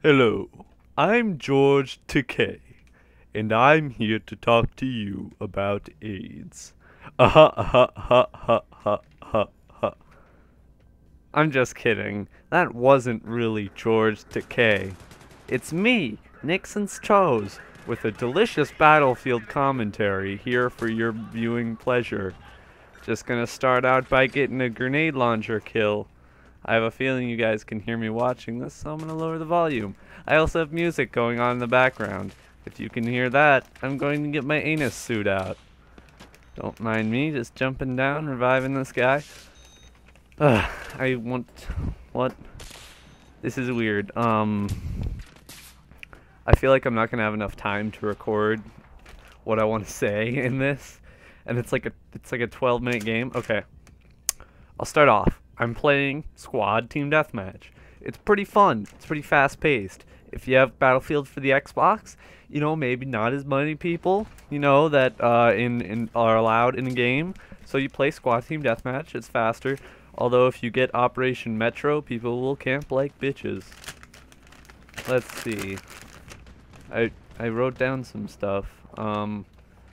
Hello, I'm George Takei, and I'm here to talk to you about AIDS. Aha, aha, ha, ha, ha, ha, ha. I'm just kidding. That wasn't really George Takei. It's me, NixonsToes, with a delicious battlefield commentary here for your viewing pleasure. Just gonna start out by getting a grenade launcher kill. I have a feeling you guys can hear me watching this, so I'm going to lower the volume. I also have music going on in the background. If you can hear that, I'm going to get my anus suit out. Don't mind me, just jumping down, reviving this guy. I want... What? This is weird. I feel like I'm not going to have enough time to record what I want to say in this. And it's like a 12-minute game. Okay. I'll start off. I'm playing Squad Team Deathmatch. It's pretty fun. It's pretty fast-paced. If you have Battlefield for the Xbox, you know, maybe not as many people, you know, that are allowed in the game. So you play Squad Team Deathmatch. It's faster. Although if you get Operation Metro, people will camp like bitches. Let's see. I wrote down some stuff.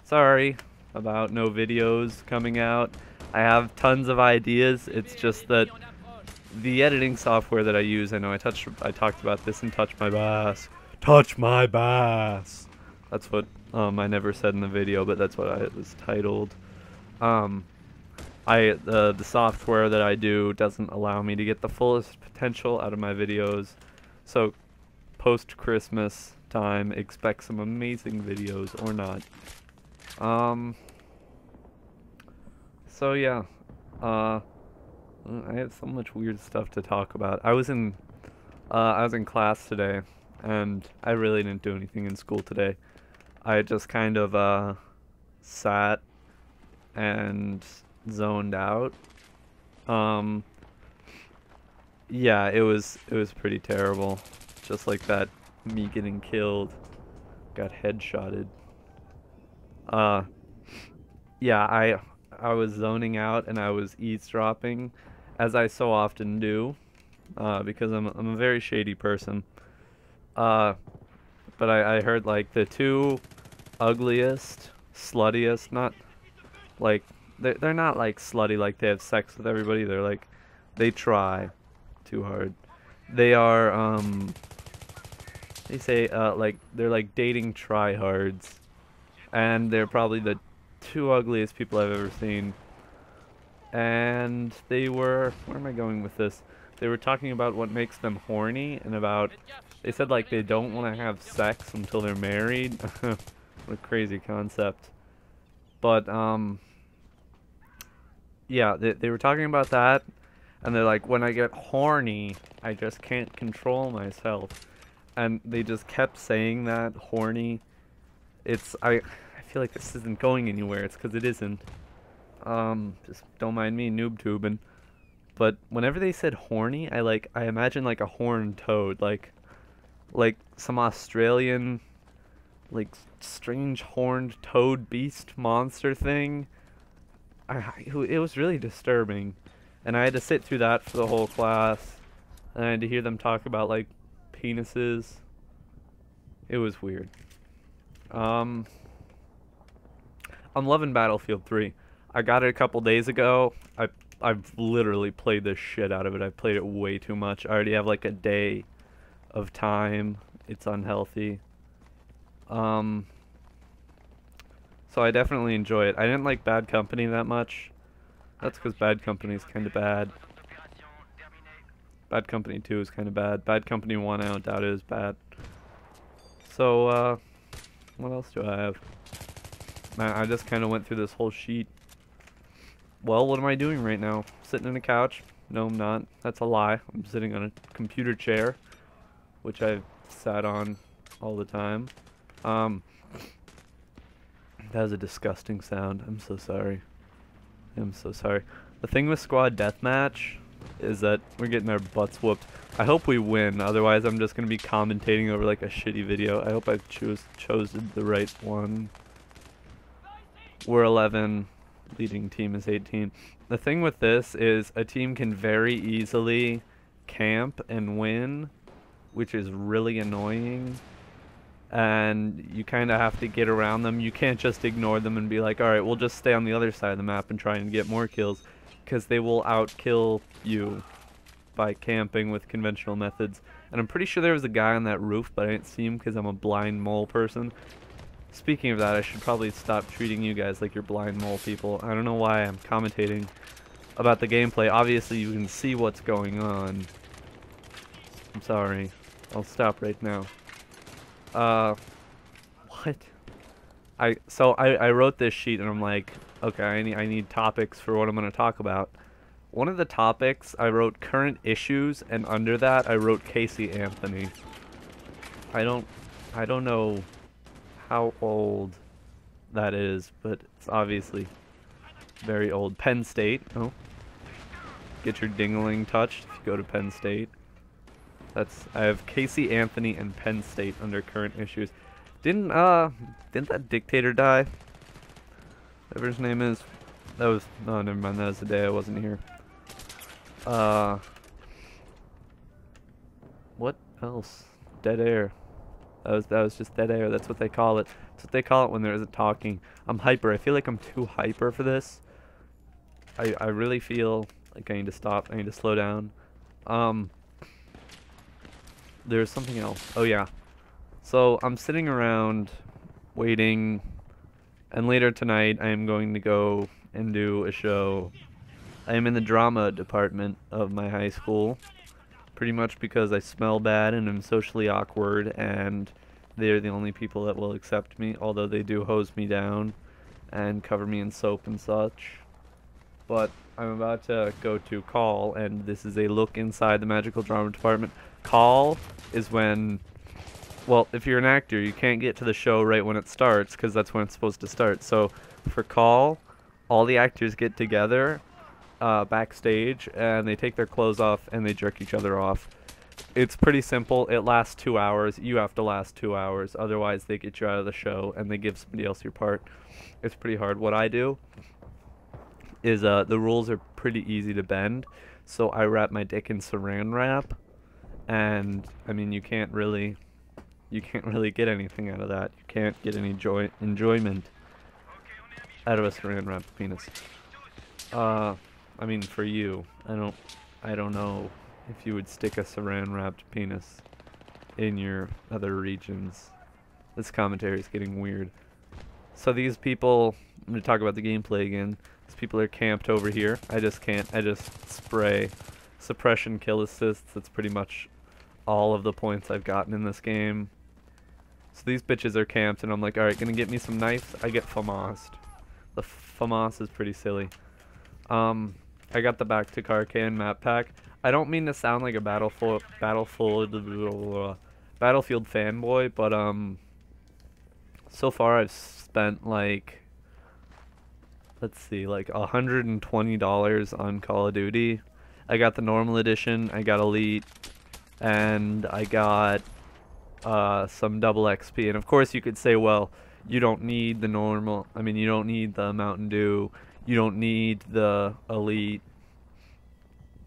Sorry about no videos coming out. I have tons of ideas. It's just that the editing software that I use, I know I talked about this in Touch My Bass. Touch My Bass. That's what I never said in the video, but that's what it was titled. The software that I do doesn't allow me to get the fullest potential out of my videos. So post Christmas time, expect some amazing videos or not. So yeah, I have so much weird stuff to talk about. I was in class today, and I really didn't do anything in school today. I just kind of sat and zoned out. Yeah, it was pretty terrible. Just like that, me getting killed, got headshotted. Yeah, I was zoning out and I was eavesdropping, as I so often do, because I'm a very shady person. But I heard like the two ugliest, sluttiest, not like they're not like slutty like they have sex with everybody. They're like they try too hard. They are they say like they're like dating tryhards, and they're probably the two ugliest people I've ever seen. And they were, where am I going with this? They were talking about what makes them horny, and about, they said like they don't want to have sex until they're married. What a crazy concept. But yeah, they were talking about that, and they're like, when I get horny, I just can't control myself. And they just kept saying that, horny. I feel like this isn't going anywhere. It's because it isn't. Just don't mind me noob tubing. But whenever they said horny, I imagine like a horned toad, like some Australian, like strange horned toad beast monster thing. It was really disturbing, and I had to sit through that for the whole class, and I had to hear them talk about like penises. It was weird. I'm loving Battlefield 3. I got it a couple days ago. I've literally played the shit out of it. I've played it way too much. I already have like a day of time. It's unhealthy. So I definitely enjoy it. I didn't like Bad Company that much. That's because Bad Company is kind of bad. Bad Company 2 is kind of bad. Bad Company 1, I don't doubt it is bad. So, what else do I have? Man, I just kind of went through this whole sheet. Well, what am I doing right now? Sitting on a couch? No, I'm not. That's a lie. I'm sitting on a computer chair, which I've sat on all the time. That was a disgusting sound. I'm so sorry. I'm so sorry. The thing with Squad Deathmatch is that we're getting our butts whooped. I hope we win, otherwise I'm just going to be commentating over like a shitty video. I hope I've chosen the right one. We're 11. Leading team is 18. The thing with this is a team can very easily camp and win which is really annoying. And you kind of have to get around them. You can't just ignore them and be like, alright, we'll just stay on the other side of the map and try and get more kills, because they will outkill you by camping with conventional methods. And I'm pretty sure there was a guy on that roof, but I didn't see him because I'm a blind mole person. Speaking of that, I should probably stop treating you guys like you're blind mole people. I don't know why I'm commentating about the gameplay. Obviously, you can see what's going on. I'm sorry. I'll stop right now. What? I wrote this sheet and I'm like, okay, I need topics for what I'm going to talk about. One of the topics, I wrote current issues, and under that I wrote Casey Anthony. I don't know how old that is, but it's obviously very old. Penn State. Oh. Get your dingling touched if you go to Penn State. I have Casey Anthony and Penn State under current issues. Didn't that dictator die? Whatever his name is. That was, oh, never mind, that was the day I wasn't here. What else? Dead air. That was just dead air. That's what they call it. That's what they call it when there isn't talking. I'm hyper. I feel like I'm too hyper for this. I really feel like I need to stop. I need to slow down. There's something else. Oh yeah. So I'm sitting around waiting, and later tonight I am going to go and do a show. I am in the drama department of my high school, pretty much because I smell bad and I'm socially awkward, and they're the only people that will accept me, although they do hose me down and cover me in soap and such. But I'm about to go to call, and this is a look inside the magical drama department. Call is when, well, if you're an actor, you can't get to the show right when it starts, because that's when it's supposed to start. So for call, all the actors get together backstage, and they take their clothes off and they jerk each other off. It's pretty simple. It lasts 2 hours. You have to last 2 hours, otherwise they get you out of the show and they give somebody else your part. It's pretty hard. What I do is the rules are pretty easy to bend, so I wrap my dick in saran wrap, and I mean, you can't really get anything out of that. You can't get any enjoyment out of a saran wrapped penis. I mean, for you, I don't know if you would stick a saran wrapped penis in your other regions. This commentary is getting weird. So these people, I'm gonna talk about the gameplay again. These people are camped over here. I just spray suppression kill assists. That's pretty much all of the points I've gotten in this game. So these bitches are camped, and I'm like, alright, gonna get me some knives. I get FAMAS'd. The FAMAS is pretty silly. I got the Back to Karkan map pack. I don't mean to sound like a Battlefield fanboy, but so far I've spent like, let's see, like $120 on Call of Duty. I got the normal edition, I got Elite, and I got some double XP. And of course you could say, well, you don't need the normal, I mean, you don't need the Mountain Dew, you don't need the Elite,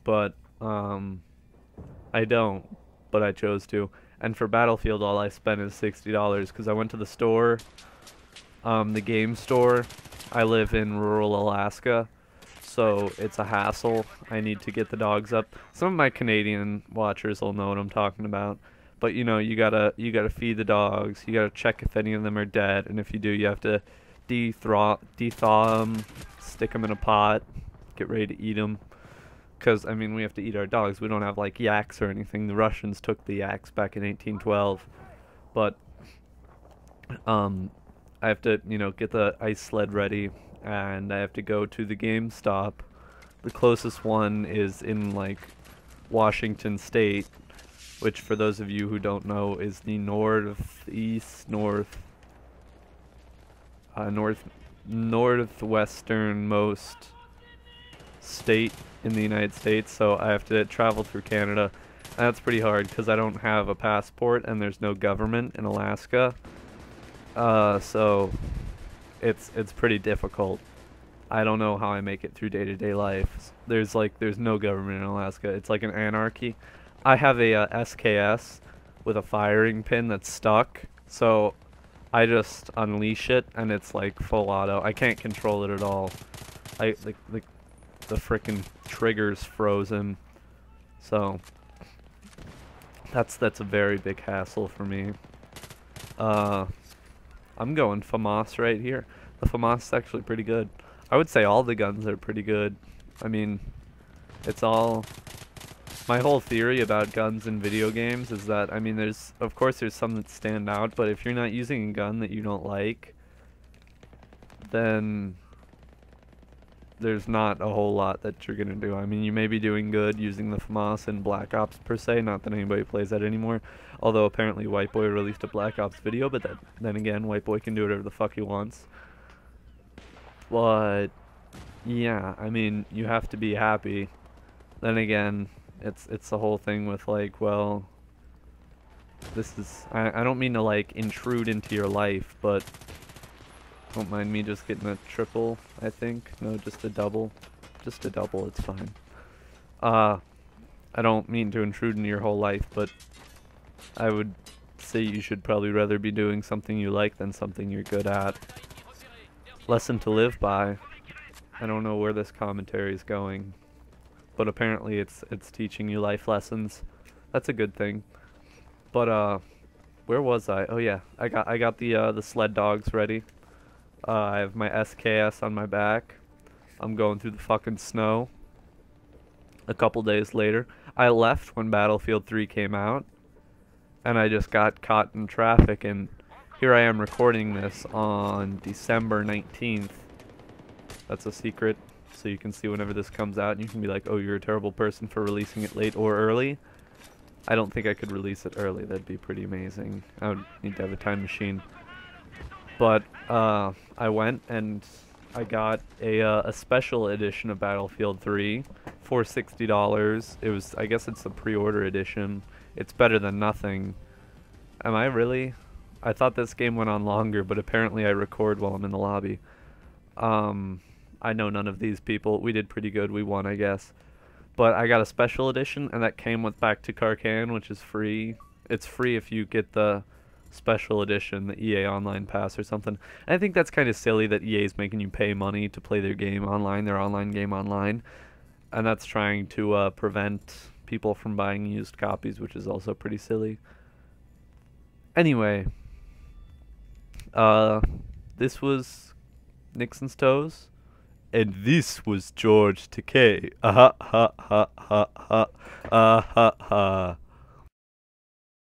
but I don't, but I chose to. And for Battlefield, all I spent is $60 because I went to the store, the game store. I live in rural Alaska, so it's a hassle. I need to get the dogs up. Some of my Canadian watchers will know what I'm talking about. But you know, you gotta feed the dogs. You gotta check if any of them are dead, and if you do, you have to dethaw them, stick them in a pot, get ready to eat them. Because, I mean, we have to eat our dogs. We don't have, like, yaks or anything. The Russians took the yaks back in 1812. But, I have to, you know, get the ice sled ready. And I have to go to the GameStop. The closest one is in, like, Washington State. Which, for those of you who don't know, is the northwesternmost state in the United States, so I have to travel through Canada. And that's pretty hard because I don't have a passport and there's no government in Alaska. So it's pretty difficult. I don't know how I make it through day-to-day life. There's no government in Alaska. It's like an anarchy. I have a SKS, with a firing pin that's stuck. So I just unleash it and it's like full auto. I can't control it at all. The frickin' trigger's frozen. So that's a very big hassle for me. I'm going FAMAS right here. The FAMAS is actually pretty good. I would say all the guns are pretty good. I mean, it's all... My whole theory about guns in video games is that, I mean, of course there's some that stand out, but if you're not using a gun that you don't like, then there's not a whole lot that you're gonna do. I mean, you may be doing good using the FAMAS in Black Ops per se, not that anybody plays that anymore, although apparently White Boy released a Black Ops video, but then again, White Boy can do whatever the fuck he wants. But, yeah, I mean, you have to be happy. Then again, it's the whole thing with, like, well, this is, I don't mean to, like, intrude into your life, but don't mind me just getting a triple, I think. No, just a double. Just a double, it's fine. I don't mean to intrude into your whole life, but I would say you should probably rather be doing something you like than something you're good at. Lesson to live by. I don't know where this commentary is going, but apparently it's teaching you life lessons. That's a good thing. But where was I? Oh yeah, I got the sled dogs ready. I have my SKS on my back. I'm going through the fucking snow. A couple days later, I left when Battlefield 3 came out, and I just got caught in traffic, and here I am recording this on December 19th. That's a secret, so you can see whenever this comes out, and you can be like, oh, you're a terrible person for releasing it late or early. I don't think I could release it early. That'd be pretty amazing. I would need to have a time machine. But I went and I got a special edition of Battlefield 3 for $60. It was, I guess it's the pre-order edition. It's better than nothing. Am I really? I thought this game went on longer, but apparently I record while I'm in the lobby. I know none of these people. We did pretty good. We won, I guess. But I got a special edition, and that came with Back to Karkan, which is free. It's free if you get the special edition, the EA Online Pass or something. And I think that's kind of silly that EA is making you pay money to play their game online, their online game online. And that's trying to prevent people from buying used copies, which is also pretty silly. Anyway, this was NixonsToes, and this was George Takei. Ha ha ha ha ha ha ha.